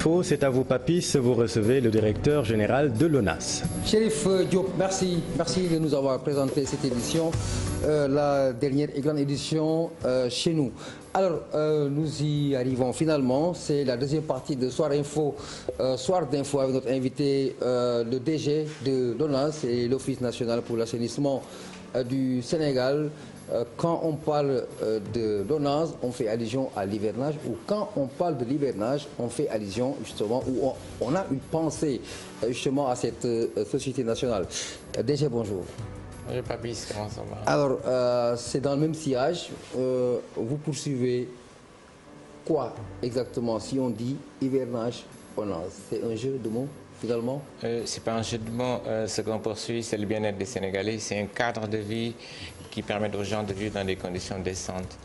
Info, c'est à vous Papis, vous recevez le directeur général de l'ONAS. Chérif Diop, merci de nous avoir présenté cette édition, la dernière et grande édition chez nous. Alors, nous y arrivons finalement, c'est la deuxième partie de Soir Info, Soir d'Info avec notre invité, le DG de l'ONAS et l'Office national pour l'assainissement du Sénégal. Quand on parle de l'ONAS, on fait allusion à l'hivernage, ou quand on parle de l'hivernage, on fait allusion justement, où on a une pensée justement à cette société nationale. DG, bonjour. Bonjour Papis, comment ça va? Alors, c'est dans le même sillage, vous poursuivez quoi exactement si on dit hivernage ONAS? C'est un jeu de mots finalement? C'est pas un jeu de mots, ce qu'on poursuit, c'est le bien-être des Sénégalais, c'est un cadre de vie qui permet aux gens de vivre dans des conditions décentes.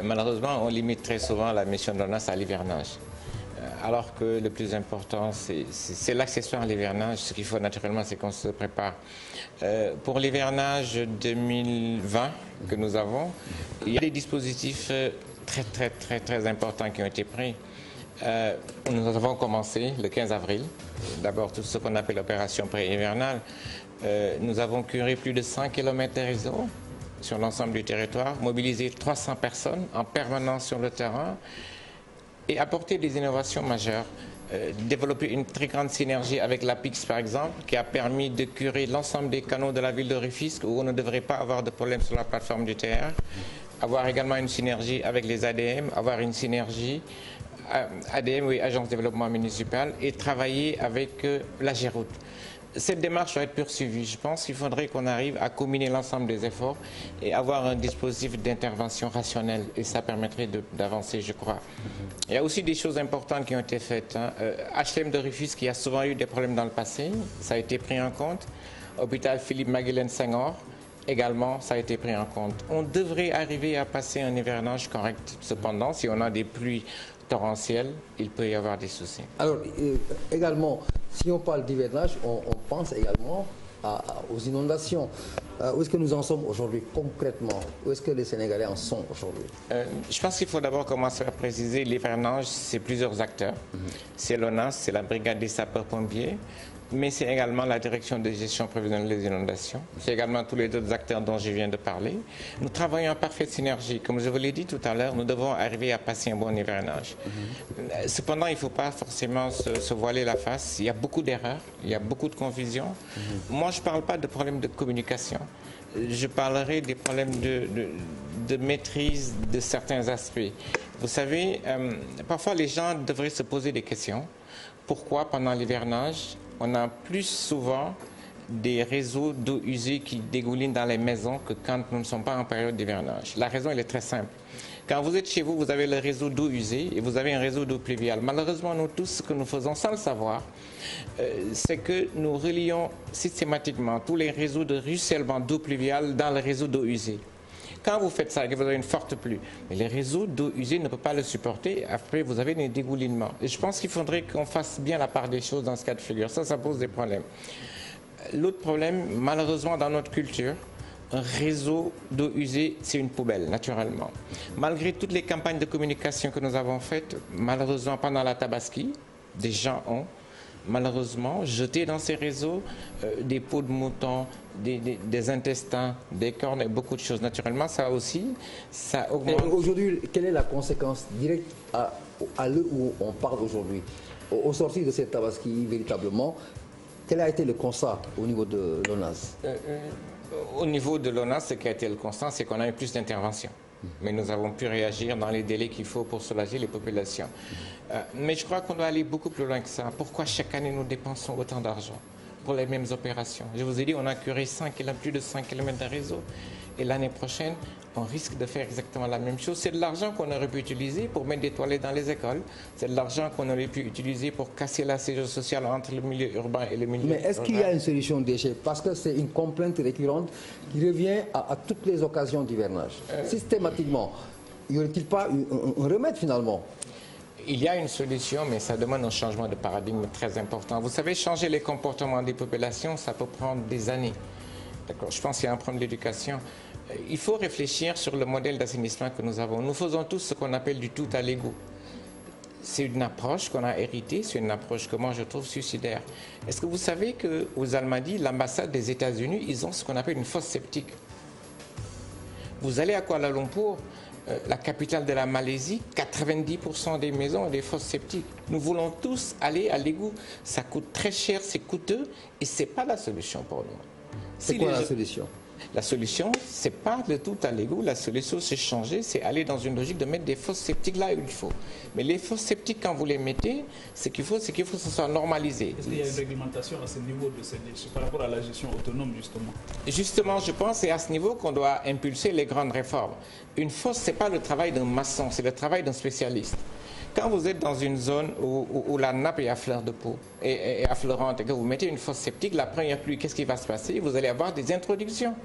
Malheureusement, on limite très souvent la mission de l'ONAS à l'hivernage. Alors que le plus important, c'est l'accessoire à l'hivernage. Ce qu'il faut naturellement, c'est qu'on se prépare. Pour l'hivernage 2020 que nous avons, il y a des dispositifs très importants qui ont été pris. Nous avons commencé le 15 avril, d'abord tout ce qu'on appelle l'opération pré-hivernale. Nous avons curé plus de 100 km de réseau sur l'ensemble du territoire, mobilisé 300 personnes en permanence sur le terrain et apporté des innovations majeures. Développer une très grande synergie avec l'APIX par exemple, qui a permis de curer l'ensemble des canaux de la ville de Rufisque où on ne devrait pas avoir de problème sur la plateforme du TR. Avoir également une synergie avec les ADM, avoir une synergie ADM, oui, Agence de développement municipal, et travailler avec la Géroute. Cette démarche doit être poursuivie. Je pense qu'il faudrait qu'on arrive à combiner l'ensemble des efforts et avoir un dispositif d'intervention rationnel. Et ça permettrait d'avancer, je crois. Il y a aussi des choses importantes qui ont été faites. HLM de Rufisque, qui a souvent eu des problèmes dans le passé, ça a été pris en compte. Hôpital Philippe Maguilène Senghor, également, ça a été pris en compte. On devrait arriver à passer un hivernage correct. Cependant, si on a des pluies torrentielles, il peut y avoir des soucis. Alors, également, si on parle d'hivernage, on pense également aux inondations. Où est-ce que nous en sommes aujourd'hui concrètement? Où est-ce que les Sénégalais en sont aujourd'hui? Je pense qu'il faut d'abord commencer à préciser l'hivernage, c'est plusieurs acteurs. C'est l'ONAS, c'est la brigade des sapeurs-pompiers, mais c'est également la direction de gestion prévisionnelle des inondations. C'est également tous les autres acteurs dont je viens de parler. Nous travaillons en parfaite synergie. Comme je vous l'ai dit tout à l'heure, nous devons arriver à passer un bon hivernage. Cependant, il ne faut pas forcément se voiler la face. Il y a beaucoup d'erreurs, il y a beaucoup de confusion. Moi, je ne parle pas de problèmes de communication. Je parlerai des problèmes de maîtrise de certains aspects. Vous savez, parfois les gens devraient se poser des questions. Pourquoi, pendant l'hivernage, on a plus souvent des réseaux d'eau usée qui dégoulinent dans les maisons que quand nous ne sommes pas en période d'hivernage? La raison, elle est très simple. Quand vous êtes chez vous, vous avez le réseau d'eau usée et vous avez un réseau d'eau pluviale. Malheureusement, nous tous, ce que nous faisons sans le savoir, c'est que nous relions systématiquement tous les réseaux de ruissellement d'eau pluviale dans le réseau d'eau usée. Quand vous faites ça, que vous avez une forte pluie, mais les réseaux d'eau usée ne peuvent pas le supporter. Après, vous avez des dégoulinements. Et je pense qu'il faudrait qu'on fasse bien la part des choses dans ce cas de figure. Ça pose des problèmes. L'autre problème, malheureusement, dans notre culture, un réseau d'eau usée, c'est une poubelle, naturellement. Malgré toutes les campagnes de communication que nous avons faites, malheureusement, pendant la Tabaski, des gens ont malheureusement jeté dans ces réseaux des peaux de mouton, des intestins, des cornes et beaucoup de choses. Naturellement, ça aussi, ça augmente. Aujourd'hui, quelle est la conséquence directe à l'heure où on parle aujourd'hui? Au sortir de cette Tabaski, véritablement, quel a été le constat au niveau de l'ONAS? Au niveau de l'ONAS, ce qui a été le constat, c'est qu'on a eu plus d'interventions. Mais nous avons pu réagir dans les délais qu'il faut pour soulager les populations. Mais je crois qu'on doit aller beaucoup plus loin que ça. Pourquoi chaque année nous dépensons autant d'argent pour les mêmes opérations? Je vous ai dit, on a curé plus de 100 km de réseau. Et l'année prochaine, on risque de faire exactement la même chose. C'est de l'argent qu'on aurait pu utiliser pour mettre des toilettes dans les écoles. C'est de l'argent qu'on aurait pu utiliser pour casser la séjour sociale entre le milieu urbain et le milieu rural. Mais est-ce qu'il y a une solution déchets? Parce que c'est une complainte récurrente qui revient à toutes les occasions d'hivernage. Systématiquement, n'y aurait-il pas un remède finalement? Il y a une solution, mais ça demande un changement de paradigme très important. Vous savez, changer les comportements des populations, ça peut prendre des années. Je pense qu'il y a un problème d'éducation. Il faut réfléchir sur le modèle d'assainissement que nous avons. Nous faisons tous ce qu'on appelle du tout à l'égout. c'est une approche qu'on a héritée, c'est une approche que moi je trouve suicidaire. Est-ce que vous savez qu'aux Almadies, l'ambassade des États-Unis, ils ont ce qu'on appelle une fosse septique. Vous allez à Kuala Lumpur, la capitale de la Malaisie, 90% des maisons ont des fosses septiques. Nous voulons tous aller à l'égout. Ça coûte très cher, c'est coûteux et ce n'est pas la solution pour nous. C'est quoi la solution? La solution, c'est pas de tout à l'égout. La solution, c'est changer, c'est aller dans une logique de mettre des fosses septiques là où il faut. Mais les fosses septiques, quand vous les mettez, ce qu'il faut, c'est qu'il faut que ce soit normalisé. Est-ce qu'il y a une réglementation à ce niveau de ces déchets par rapport à la gestion autonome, justement? Justement, je pense que c'est à ce niveau qu'on doit impulser les grandes réformes. Une fosse, ce n'est pas le travail d'un maçon, c'est le travail d'un spécialiste. Quand vous êtes dans une zone où la nappe est à fleur de peau et affleurante et que vous mettez une fosse septique, la première pluie, qu'est-ce qui va se passer? Vous allez avoir des introductions.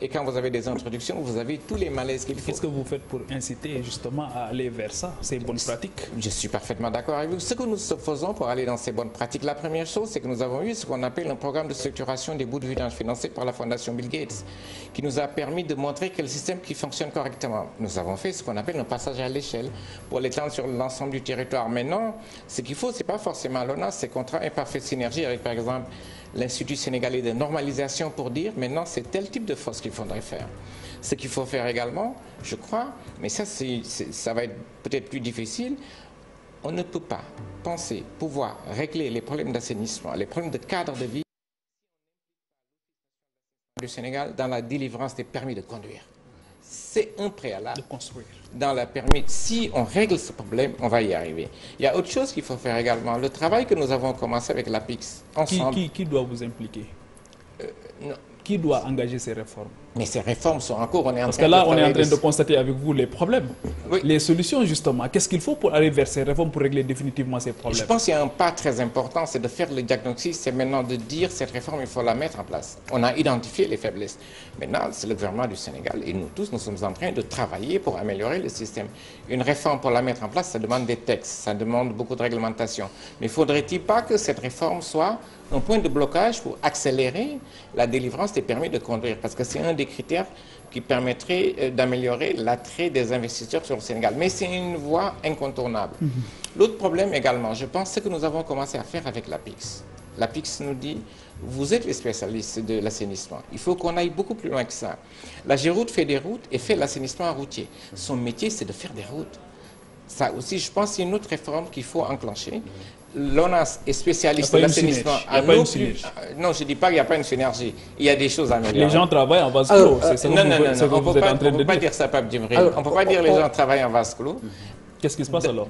Et quand vous avez des introductions, vous avez tous les malaises qu'il faut. Qu'est-ce que vous faites pour inciter justement à aller vers ça, ces bonnes pratiques? Je suis parfaitement d'accord avec vous. Ce que nous faisons pour aller dans ces bonnes pratiques, la première chose, c'est que nous avons eu ce qu'on appelle un programme de structuration des bouts de vidange financé par la Fondation Bill Gates, qui nous a permis de montrer quel système qui fonctionne correctement. Nous avons fait ce qu'on appelle un passage à l'échelle pour l'étendre sur l'ensemble du territoire. Maintenant, ce qu'il faut, ce n'est pas forcément l'ONAS, c'est qu'on travaille en parfaite synergie avec, par exemple, l'Institut sénégalais de normalisation pour dire maintenant c'est tel type de fosse qu'il faudrait faire. Ce qu'il faut faire également, je crois, mais ça, ça va être peut-être plus difficile, on ne peut pas penser pouvoir régler les problèmes d'assainissement, les problèmes de cadre de vie du Sénégal dans la délivrance des permis de conduire. C'est un préalable. De construire. Dans la permis, si on règle ce problème, on va y arriver. Il y a autre chose qu'il faut faire également. Le travail que nous avons commencé avec l'APIX, ensemble. Qui doit vous impliquer? Non. Qui doit engager ces réformes? Mais ces réformes sont en cours. Parce que là, on est en train de constater avec vous les problèmes. Oui. Les solutions, justement. Qu'est-ce qu'il faut pour aller vers ces réformes pour régler définitivement ces problèmes? Je pense qu'il y a un pas très important, c'est de faire le diagnostic, c'est maintenant de dire cette réforme, il faut la mettre en place. On a identifié les faiblesses. Maintenant, c'est le gouvernement du Sénégal et nous tous, nous sommes en train de travailler pour améliorer le système. Une réforme, pour la mettre en place, ça demande des textes, ça demande beaucoup de réglementation. Mais faudrait-il pas que cette réforme soit un point de blocage pour accélérer la délivrance des permis de conduire? Parce que c'est un des critères qui permettrait d'améliorer l'attrait des investisseurs sur le Sénégal. Mais c'est une voie incontournable. L'autre problème également, je pense, c'est que nous avons commencé à faire avec l'APIX. L'APIX nous dit, vous êtes les spécialistes de l'assainissement. Il faut qu'on aille beaucoup plus loin que ça. La Géroute fait des routes et fait l'assainissement routier. Son métier, c'est de faire des routes. Ça aussi, je pense, c'est une autre réforme qu'il faut enclencher. L'ONAS est spécialiste de l'assainissement. Non, je ne dis pas qu'il n'y a pas une synergie. Il y a des choses à améliorer. Les gens travaillent en vase clos. Non, on ne peut pas dire ça, Pape Djibril. On ne peut pas dire que les gens travaillent en vase clos. Qu'est-ce qui se passe alors?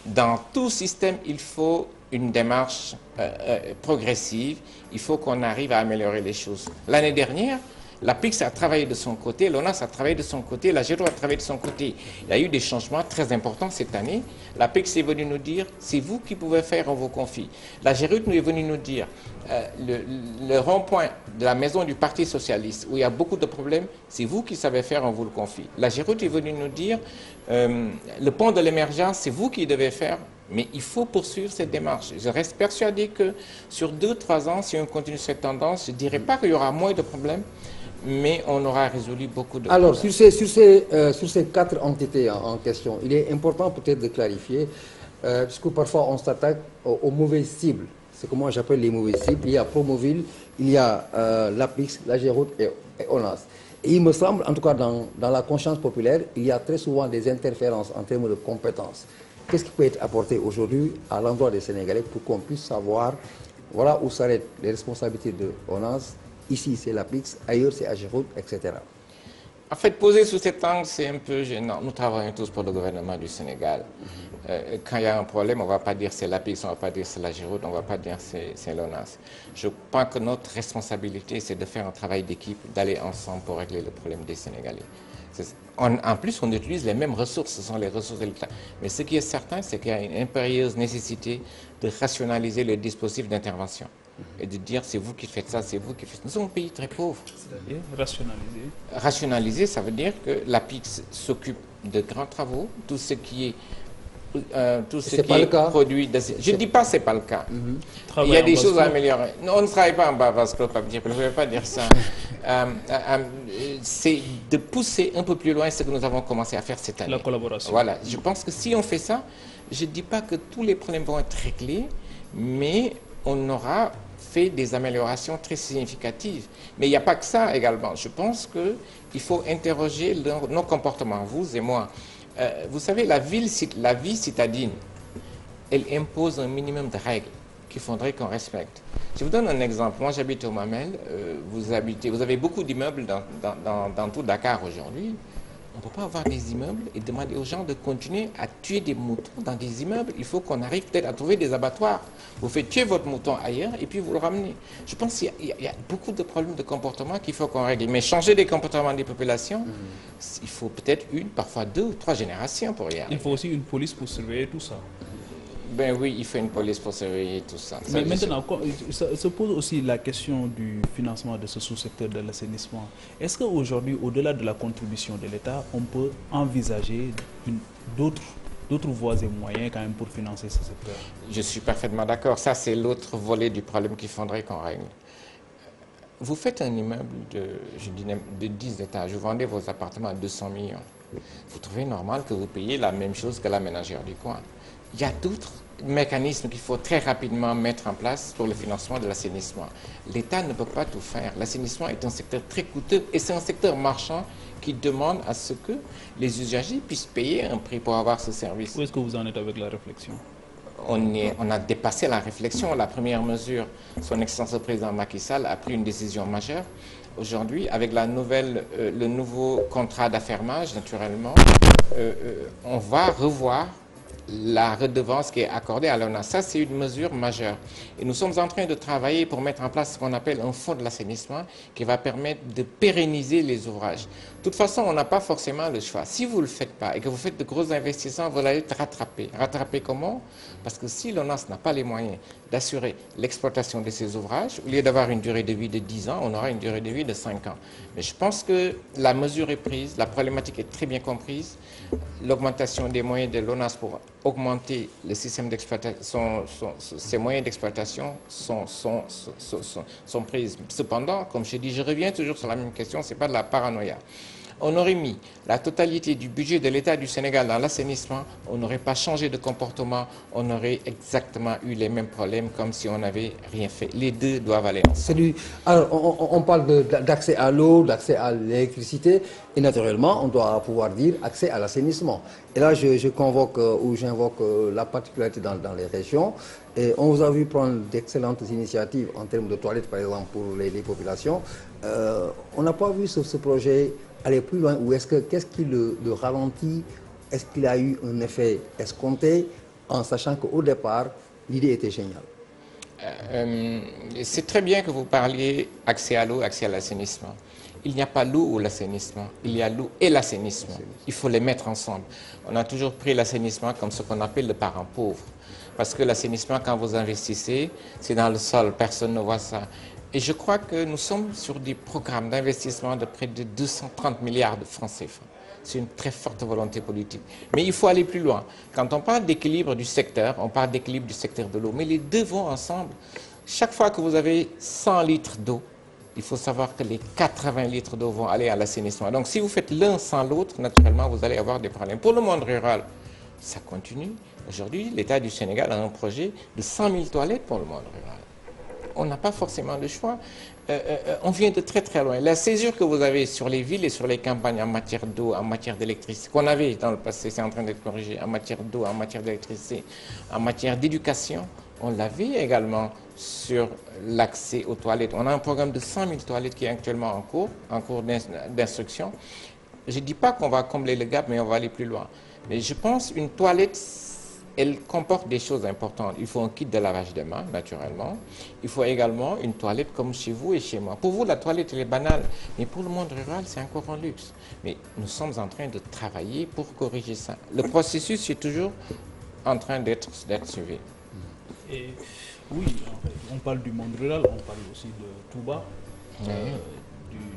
Dans tout système, il faut une démarche progressive. Il faut qu'on arrive à améliorer les choses. L'année dernière, l'APIX a travaillé de son côté, l'ONAS a travaillé de son côté, la Géroute a travaillé de son côté. Il y a eu des changements très importants cette année. L'APIX est venu nous dire, c'est vous qui pouvez faire, on vous confie. La Géroute nous est venue nous dire, le rond-point de la maison du Parti Socialiste, où il y a beaucoup de problèmes, c'est vous qui savez faire, on vous le confie. La Géroute est venue nous dire, le pont de l'émergence, c'est vous qui devez faire, mais il faut poursuivre cette démarche. Je reste persuadé que sur 2-3 ans, si on continue cette tendance, je ne dirais pas qu'il y aura moins de problèmes, mais on aura résolu beaucoup de Alors, problèmes. sur ces 4 entités en question, il est important peut-être de clarifier, puisque parfois on s'attaque aux mauvaises cibles. C'est comment j'appelle les mauvaises cibles. Il y a Promoville, il y a l'APIX, la Géroute et ONAS. Et il me semble, en tout cas dans la conscience populaire, il y a très souvent des interférences en termes de compétences. Qu'est-ce qui peut être apporté aujourd'hui à l'endroit des Sénégalais pour qu'on puisse savoir, voilà où s'arrêtent les responsabilités de ONAS. Ici, c'est l'APIX, ailleurs, c'est Agéroute, etc. En fait, poser sous cet angle, c'est un peu gênant. Nous travaillons tous pour le gouvernement du Sénégal. Quand il y a un problème, on ne va pas dire c'est l'APIX, on ne va pas dire c'est la Géroute, on ne va pas dire c'est l'ONAS. Je pense que notre responsabilité, c'est de faire un travail d'équipe, d'aller ensemble pour régler le problème des Sénégalais. En plus, on utilise les mêmes ressources, ce sont les ressources de l'État. Mais ce qui est certain, c'est qu'il y a une impérieuse nécessité de rationaliser le dispositif d'intervention. Et de dire, c'est vous qui faites ça, c'est vous qui faites ça. Nous sommes un pays très pauvre. C'est-à-dire rationaliser? Rationaliser, ça veut dire que l'APIX s'occupe de grands travaux, tout ce qui est produit. Je ne dis pas que ce n'est pas le cas. Il y a des choses à améliorer. Non, on ne travaille pas en bas parce que je ne vais pas dire ça. C'est de pousser un peu plus loin ce que nous avons commencé à faire cette année. La collaboration. Voilà. Je pense que si on fait ça, Je ne dis pas que tous les problèmes vont être réglés, mais on aura fait des améliorations très significatives. Mais il n'y a pas que ça également. Je pense qu'il faut interroger nos comportements, vous et moi. Vous savez, la vie citadine, elle impose un minimum de règles qu'il faudrait qu'on respecte. Je vous donne un exemple. Moi, j'habite au Mamel. Vous avez beaucoup d'immeubles dans tout Dakar aujourd'hui. On ne peut pas avoir des immeubles et demander aux gens de continuer à tuer des moutons dans des immeubles. Il faut qu'on arrive peut-être à trouver des abattoirs. Vous faites tuer votre mouton ailleurs et puis vous le ramenez. Je pense qu'il y a beaucoup de problèmes de comportement qu'il faut qu'on règle. Mais changer les comportements des populations, il faut peut-être parfois 2 ou 3 générations pour y arriver. Il faut aussi une police pour surveiller tout ça. Ben oui, il faut une police pour surveiller tout ça. Mais maintenant, se pose aussi la question du financement de ce sous-secteur de l'assainissement. Est-ce qu'aujourd'hui, au-delà de la contribution de l'État, on peut envisager d'autres voies et moyens quand même pour financer ce secteur? Je suis parfaitement d'accord. Ça, c'est l'autre volet du problème qu'il faudrait qu'on règle. Vous faites un immeuble de 10 étages, vous vendez vos appartements à 200 millions. Vous trouvez normal que vous payiez la même chose que la ménagère du coin. Il y a d'autres mécanismes qu'il faut très rapidement mettre en place pour le financement de l'assainissement. L'État ne peut pas tout faire. L'assainissement est un secteur très coûteux et c'est un secteur marchand qui demande à ce que les usagers puissent payer un prix pour avoir ce service. Où est-ce que vous en êtes avec la réflexion? On a dépassé la réflexion. La première mesure, son Excellence le Président Macky Sall a pris une décision majeure. Aujourd'hui, avec le nouveau contrat d'affermage, naturellement, on va revoir la redevance qui est accordée à l'ONAS. Ça, c'est une mesure majeure. Et nous sommes en train de travailler pour mettre en place ce qu'on appelle un fonds de l'assainissement qui va permettre de pérenniser les ouvrages. De toute façon, on n'a pas forcément le choix. Si vous ne le faites pas et que vous faites de gros investissements, vous allez être rattrapé. Rattrapé comment? Parce que si l'ONAS n'a pas les moyens d'assurer l'exploitation de ces ouvrages, au lieu d'avoir une durée de vie de 10 ans, on aura une durée de vie de 5 ans. Mais je pense que la mesure est prise, la problématique est très bien comprise. L'augmentation des moyens de l'ONAS pour augmenter le système d'exploitation, ses moyens d'exploitation sont prises. Cependant, comme je dis, je reviens toujours sur la même question, ce n'est pas de la paranoïa. On aurait mis la totalité du budget de l'État du Sénégal dans l'assainissement, on n'aurait pas changé de comportement, on aurait exactement eu les mêmes problèmes comme si on n'avait rien fait. Les deux doivent aller ensemble. Alors, on parle d'accès à l'eau, d'accès à l'électricité, et naturellement, on doit pouvoir dire accès à l'assainissement. Et là, je convoque ou j'invoque la particularité dans les régions. Et on vous a vu prendre d'excellentes initiatives en termes de toilettes, par exemple, pour les populations. On n'a pas vu ce projet aller plus loin, ou qu'est-ce qui le ralentit? Est-ce qu'il a eu un effet escompté, en sachant qu'au départ, l'idée était géniale? C'est très bien que vous parliez accès à l'eau, accès à l'assainissement. Il n'y a pas l'eau ou l'assainissement, il y a l'eau et l'assainissement. Il faut les mettre ensemble. On a toujours pris l'assainissement comme ce qu'on appelle le parent pauvre. Parce que l'assainissement, quand vous investissez, c'est dans le sol, personne ne voit ça. Et je crois que nous sommes sur des programmes d'investissement de près de 230 milliards de francs CFA. C'est une très forte volonté politique. Mais il faut aller plus loin. Quand on parle d'équilibre du secteur, on parle d'équilibre du secteur de l'eau. Mais les deux vont ensemble. Chaque fois que vous avez 100 litres d'eau, il faut savoir que les 80 litres d'eau vont aller à l'assainissement. Donc si vous faites l'un sans l'autre, naturellement, vous allez avoir des problèmes. Pour le monde rural, ça continue. Aujourd'hui, l'État du Sénégal a un projet de 100 000 toilettes pour le monde rural. On n'a pas forcément le choix. On vient de très très loin. La césure que vous avez sur les villes et sur les campagnes en matière d'eau, en matière d'électricité, qu'on avait dans le passé, c'est en train d'être corrigé, en matière d'eau, en matière d'électricité, en matière d'éducation, on l'avait également sur l'accès aux toilettes. On a un programme de 100 000 toilettes qui est actuellement en cours d'instruction. Je ne dis pas qu'on va combler le gap, mais on va aller plus loin. Mais je pense qu'une toilette, elle comporte des choses importantes. Il faut un kit de lavage des mains, naturellement. Il faut également une toilette comme chez vous et chez moi. Pour vous, la toilette, elle est banale. Mais pour le monde rural, c'est encore un luxe. Mais nous sommes en train de travailler pour corriger ça. Le processus est toujours en train d'être suivi. Et oui, on parle du monde rural, on parle aussi de Touba.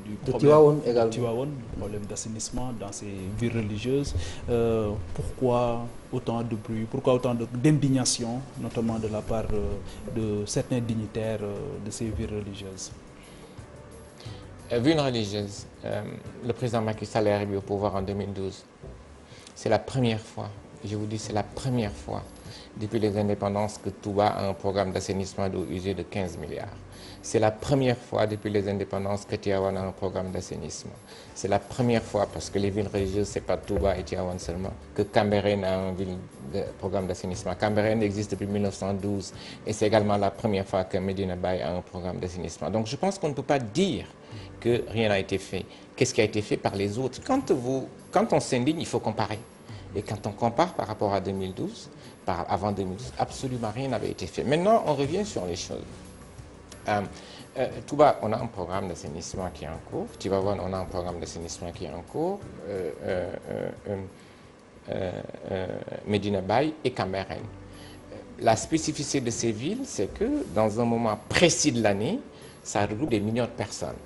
Du problème d'assainissement dans ces villes religieuses. Pourquoi autant de bruit, pourquoi autant d'indignation, notamment de la part de certains dignitaires de ces villes religieuses? Ville religieuse, le président Macky Sall est arrivé au pouvoir en 2012. C'est la première fois je vous dis, c'est la première fois depuis les indépendances que Touba a un programme d'assainissement d'eau usée de 15 milliards. C'est la première fois depuis les indépendances que Tivaouane a un programme d'assainissement. C'est la première fois, parce que les villes religieuses, ce n'est pas Touba et Tivaouane seulement, que Cambérène a un programme d'assainissement. Cambérène existe depuis 1912 et c'est également la première fois que Medina Baye a un programme d'assainissement. Donc je pense qu'on ne peut pas dire que rien n'a été fait. Qu'est-ce qui a été fait par les autres? Quand on s'indigne, il faut comparer. Et quand on compare par rapport à 2012, avant 2012, absolument rien n'avait été fait. Maintenant, on revient sur les choses. Touba, on a un programme d'assainissement qui est en cours. Tivaouane, on a un programme d'assainissement qui est en cours. Medina Baye et Cambérène. La spécificité de ces villes, c'est que dans un moment précis de l'année, ça regroupe des millions de personnes.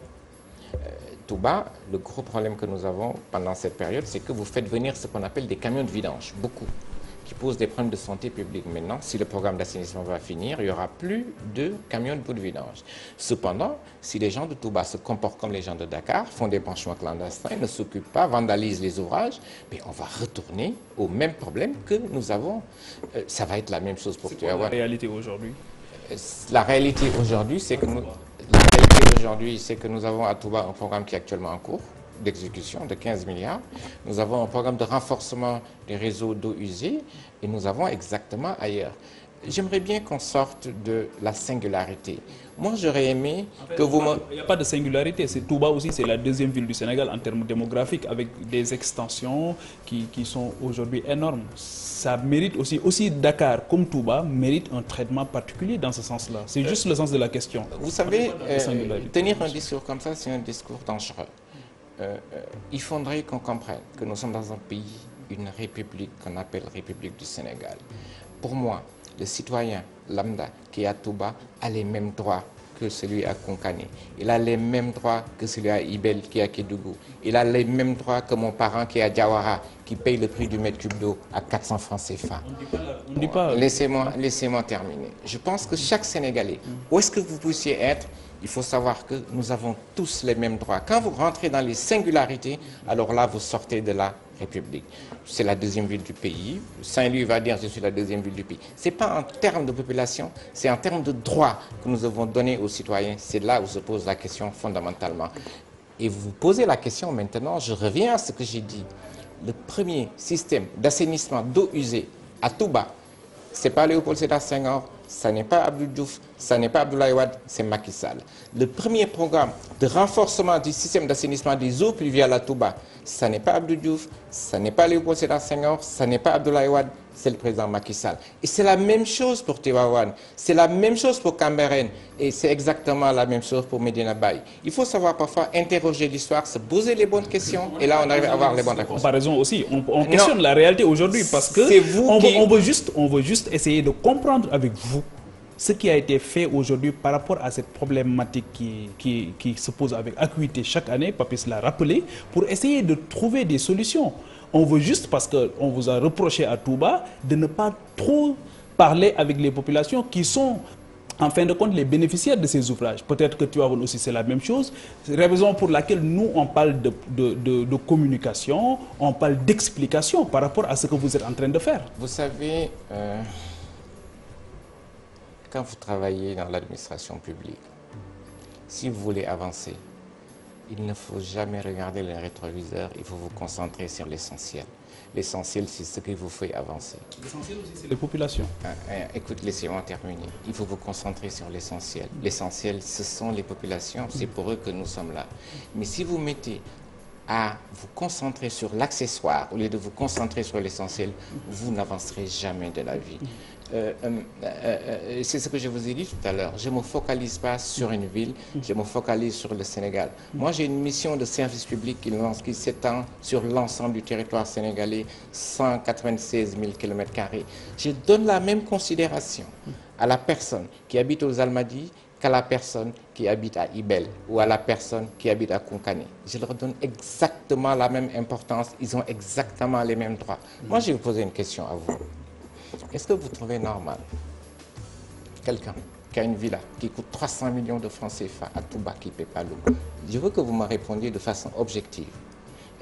Touba, le gros problème que nous avons pendant cette période, c'est que vous faites venir ce qu'on appelle des camions de vidange, beaucoup, qui posent des problèmes de santé publique. Maintenant, si le programme d'assainissement va finir, il n'y aura plus de camions de bout de vidange. Cependant, si les gens de Touba se comportent comme les gens de Dakar, font des branchements clandestins, ne s'occupent pas, vandalisent les ouvrages, mais on va retourner au même problème que nous avons. Ça va être la même chose pour Tivaouane. La réalité aujourd'hui? La réalité aujourd'hui, c'est que nous avons à Touba un programme qui est actuellement en cours d'exécution de 15 milliards. Nous avons un programme de renforcement des réseaux d'eau usée et nous avons exactement ailleurs. J'aimerais bien qu'on sorte de la singularité. Moi, j'aurais aimé que vous me... Il n'y a pas de singularité. Touba aussi, c'est la deuxième ville du Sénégal en termes démographiques, avec des extensions qui sont aujourd'hui énormes. Ça mérite aussi Dakar comme Touba mérite un traitement particulier dans ce sens-là. C'est juste le sens de la question. Vous savez, tenir un discours comme ça, c'est un discours dangereux. Il faudrait qu'on comprenne que nous sommes dans un pays, une république qu'on appelle République du Sénégal. Pour moi, le citoyen lambda qui est à Touba a les mêmes droits que celui à Konkani. Il a les mêmes droits que celui à Ibel qui est à Kédougou. Il a les mêmes droits que mon parent qui est à Diawara, qui paye le prix du mètre cube d'eau à 400 francs CFA. On dit pas... Laissez-moi terminer. Je pense que chaque Sénégalais, où est-ce que vous puissiez être, il faut savoir que nous avons tous les mêmes droits. Quand vous rentrez dans les singularités, alors là, vous sortez de la République. C'est la deuxième ville du pays. Saint-Louis va dire je suis la deuxième ville du pays. Ce n'est pas en termes de population, c'est en termes de droits que nous avons donnés aux citoyens. C'est là où se pose la question fondamentalement. Et vous posez la question maintenant, je reviens à ce que j'ai dit. Le premier système d'assainissement d'eau usée à Touba, ce n'est pas Léopold Sédar Senghor, ça n'est pas Abdou Diouf, ça n'est pas Abdoulaye Wade, c'est Macky Sall. Le premier programme de renforcement du système d'assainissement des eaux pluviales à Touba, ça n'est pas Abdou Diouf, ça n'est pas Léopold Sédar Senghor, ça n'est pas Abdoulaye Wade, c'est le président Macky Sall. Et c'est la même chose pour Tivaouane, c'est la même chose pour Cambérène, et c'est exactement la même chose pour Medina Baye. Il faut savoir parfois interroger l'histoire, se poser les bonnes questions, et là on arrive à avoir les bonnes réponses. Comparaison aussi, on questionne la réalité aujourd'hui parce que on veut juste essayer de comprendre avec vous ce qui a été fait aujourd'hui par rapport à cette problématique qui se pose avec acuité chaque année, Papis l'a rappelé, pour essayer de trouver des solutions. On veut juste, parce qu'on vous a reproché à Touba, de ne pas trop parler avec les populations qui sont, en fin de compte, les bénéficiaires de ces ouvrages. Peut-être que Tivaouane aussi, c'est la même chose. C'est la raison pour laquelle nous, on parle de communication, on parle d'explication par rapport à ce que vous êtes en train de faire. Vous savez, quand vous travaillez dans l'administration publique, si vous voulez avancer, il ne faut jamais regarder les rétroviseurs, il faut vous concentrer sur l'essentiel. L'essentiel, c'est ce qui vous fait avancer. L'essentiel aussi, c'est les populations. Écoute, laissez-moi terminer. Il faut vous concentrer sur l'essentiel. L'essentiel, ce sont les populations, c'est pour eux que nous sommes là. Mais si vous mettez à vous concentrer sur l'accessoire au lieu de vous concentrer sur l'essentiel, vous n'avancerez jamais de la vie. C'est ce que je vous ai dit tout à l'heure. Je ne me focalise pas sur une ville, je me focalise sur le Sénégal. Moi, j'ai une mission de service public qui s'étend sur l'ensemble du territoire sénégalais, 196 000 km². Je donne la même considération à la personne qui habite aux Almadies qu'à la personne qui habite à Ibel ou à la personne qui habite à Konkani. Je leur donne exactement la même importance, ils ont exactement les mêmes droits. Moi, je vais vous poser une question à vous. Est-ce que vous trouvez normal quelqu'un qui a une villa qui coûte 300 millions de francs CFA à Touba qui ne paie pas l'eau? Je veux que vous me répondiez de façon objective.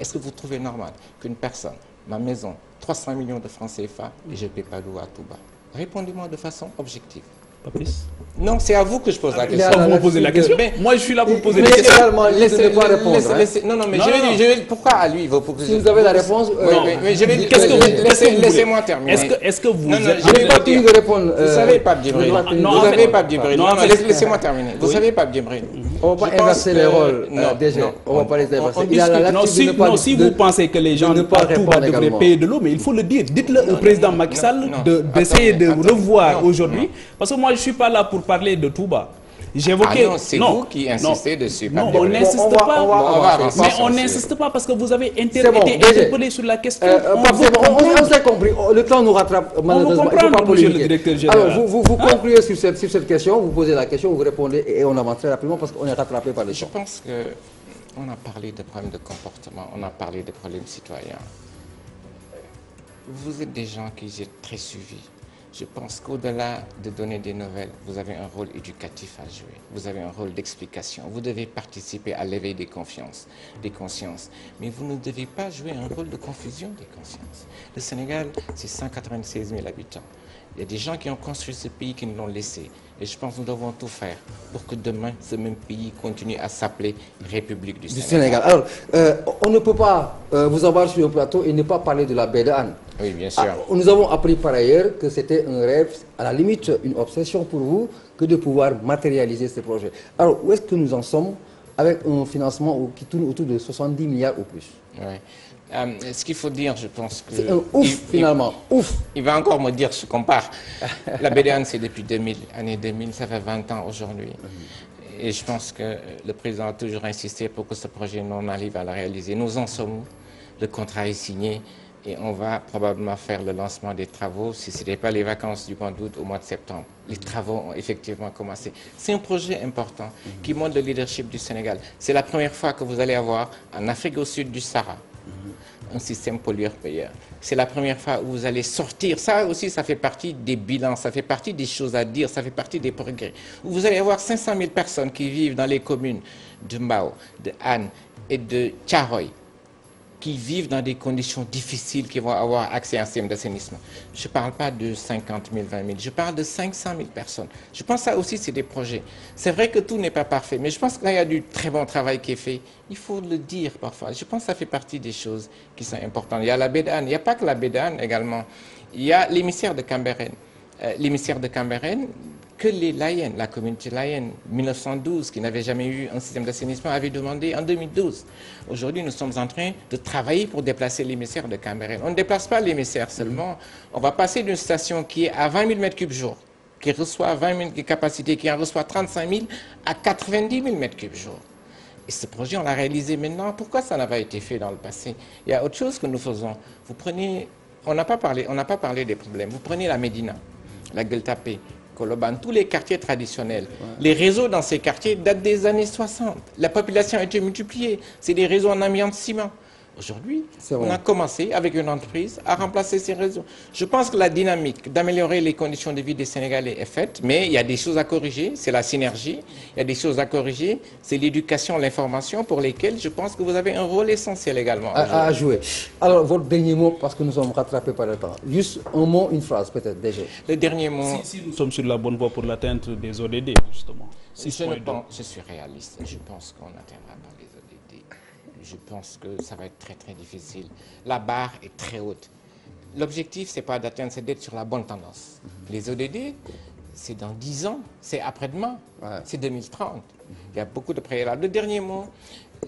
Est-ce que vous trouvez normal qu'une personne ma maison, 300 millions de francs CFA et je ne paie pas d'eau à Touba. Répondez-moi de façon objective. Pas plus. Non, c'est à vous que je pose la question. Vous me posez la question. Moi, je suis là pour poser des des questions. Laissez pas répondre. Non, mais je vais pourquoi à lui vous poser. Si vous avez la réponse, mais je vais. Laissez-moi terminer. Est-ce que vous... Non, je vais pas fini de répondre. Vous savez, Pape Djibril. Vous savez, Pape Djibril. Non, laissez-moi terminer. Vous savez, Pape Djibril. On va pas inverser les rôles. Déjà, on va pas les inverser. Non, si vous pensez que les gens de Touba devraient payer de l'eau, mais il faut le dire. Dites-le au président Macky Sall d'essayer de revoir aujourd'hui. Parce que moi, je ne suis pas là pour parler de Touba. J'évoquais... c'est vous qui insistez dessus. Non, on n'insiste pas. Mais on n'insiste pas parce que vous avez été interpellé sur la question. On s'est compris. Le temps nous rattrape malheureusement. Il faut pas polémiquer. Alors, vous concluez sur cette question, vous posez la question, vous répondez et on avance très rapidement parce qu'on est rattrapé par les temps. Je pense qu'on a parlé de problèmes de comportement, on a parlé de problèmes citoyens. Vous êtes des gens qui êtes très suivis. Je pense qu'au-delà de donner des nouvelles, vous avez un rôle éducatif à jouer. Vous avez un rôle d'explication. Vous devez participer à l'éveil des consciences. Mais vous ne devez pas jouer un rôle de confusion des consciences. Le Sénégal, c'est 196 000 habitants. Il y a des gens qui ont construit ce pays qui nous l'ont laissé. Et je pense que nous devons tout faire pour que demain, ce même pays continue à s'appeler République du Sénégal. Alors, on ne peut pas vous avoir sur un plateau et ne pas parler de la baie d'Anne. Oui, bien sûr. Nous avons appris par ailleurs que c'était un rêve, à la limite une obsession pour vous, que de pouvoir matérialiser ce projet. Alors, où est-ce que nous en sommes avec un financement qui tourne autour de 70 milliards ou plus? Oui. Ce qu'il faut dire, je pense que... C'est un ouf, finalement. Ouf. Il va encore me dire ce qu'on part. La BDAN, c'est depuis 2000, année 2000, ça fait 20 ans aujourd'hui. Et je pense que le président a toujours insisté pour que ce projet, on arrive à le réaliser. Nous en sommes où? Le contrat est signé et on va probablement faire le lancement des travaux, si ce n'est pas les vacances du mois d'août, au mois de septembre. Les travaux ont effectivement commencé. C'est un projet important qui montre le leadership du Sénégal. C'est la première fois que vous allez avoir en Afrique au sud du Sahara un système pollueur-payeur. C'est la première fois où vous allez sortir. Ça aussi, ça fait partie des bilans, ça fait partie des choses à dire, ça fait partie des progrès. Vous allez avoir 500 000 personnes qui vivent dans les communes de Mbao, de Anne et de Tcharoy, qui vivent dans des conditions difficiles, qui vont avoir accès à un système d'assainissement. Je ne parle pas de 50 000, 20 000, je parle de 500 000 personnes. Je pense que ça aussi, c'est des projets. C'est vrai que tout n'est pas parfait, mais je pense que là, il y a du très bon travail qui est fait. Il faut le dire parfois. Je pense que ça fait partie des choses qui sont importantes. Il y a la baie d'Anne, il n'y a pas que la baie d'Anne également. Il y a l'émissaire de Cambérène. L'émissaire de Cambérène, que les Layènes, la communauté Layène, 1912, qui n'avait jamais eu un système d'assainissement, avait demandé en 2012. Aujourd'hui, nous sommes en train de travailler pour déplacer l'émissaire de Cambérène. On ne déplace pas l'émissaire seulement, on va passer d'une station qui est à 20 000 m3 jour, qui reçoit 20 000 capacités, qui en reçoit 35 000, à 90 000 m3 jour. Et ce projet, on l'a réalisé maintenant. Pourquoi ça n'a pas été fait dans le passé? Il y a autre chose que nous faisons. Vous prenez, on n'a pas parlé des problèmes. Vous prenez la Médina, la Gueule-Tapée, Koloban, tous les quartiers traditionnels. Les réseaux dans ces quartiers datent des années 60. La population a été multipliée. C'est des réseaux en amiante ciment. Aujourd'hui, on a commencé avec une entreprise à remplacer ces réseaux. Je pense que la dynamique d'améliorer les conditions de vie des Sénégalais est faite, mais il y a des choses à corriger, c'est la synergie. Il y a des choses à corriger, c'est l'éducation, l'information pour lesquelles je pense que vous avez un rôle essentiel également à jouer. Alors, votre dernier mot, parce que nous sommes rattrapés par le temps. Juste un mot, une phrase peut-être déjà. Le dernier mot... Si nous sommes sur la bonne voie pour l'atteinte des ODD, justement. Je suis réaliste. Je pense qu'on n'atteindra pas les ODD. Je pense que ça va être très très difficile. La barre est très haute. L'objectif, ce n'est pas d'atteindre, c'est d'être sur la bonne tendance. Les ODD, c'est dans 10 ans, c'est après-demain, c'est 2030. Il y a beaucoup de préalables. Le dernier mot,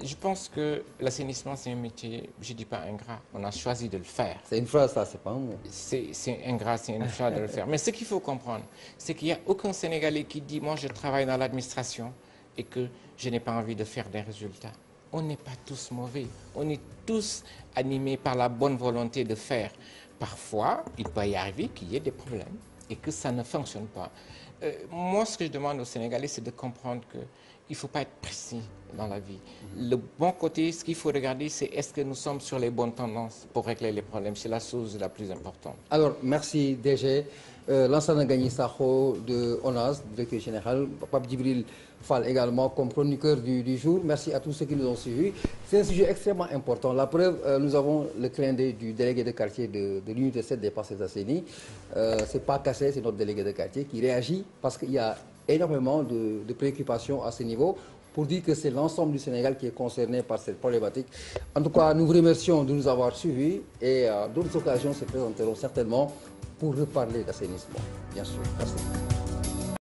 je pense que l'assainissement, c'est un métier, je ne dis pas ingrat, on a choisi de le faire. C'est une phrase, ça, c'est pas un mot. C'est ingrat, c'est une chose de le faire. Mais ce qu'il faut comprendre, c'est qu'il n'y a aucun Sénégalais qui dit, moi je travaille dans l'administration et que je n'ai pas envie de faire des résultats. On n'est pas tous mauvais, on est tous animés par la bonne volonté de faire. Parfois, il peut y arriver qu'il y ait des problèmes et que ça ne fonctionne pas. Moi, ce que je demande aux Sénégalais, c'est de comprendre il ne faut pas être précis dans la vie. Le bon côté, ce qu'il faut regarder, c'est est-ce que nous sommes sur les bonnes tendances pour régler les problèmes. C'est la chose la plus importante. Alors, merci DG. Lansana Gagny Sakho de ONAS, directeur général, Pape Djibril Fall également comme chroniqueur du jour. Merci à tous ceux qui nous ont suivis. C'est un sujet extrêmement important. La preuve, nous avons le clin d'œil du délégué de quartier de l'unité 7 des Parcelles Assainies. C'est pas Kassé, c'est notre délégué de quartier qui réagit parce qu'il y a énormément de préoccupations à ce niveau pour dire que c'est l'ensemble du Sénégal qui est concerné par cette problématique. En tout cas, nous vous remercions de nous avoir suivis et d'autres occasions se présenteront certainement pour reparler d'assainissement. Bien sûr. Merci.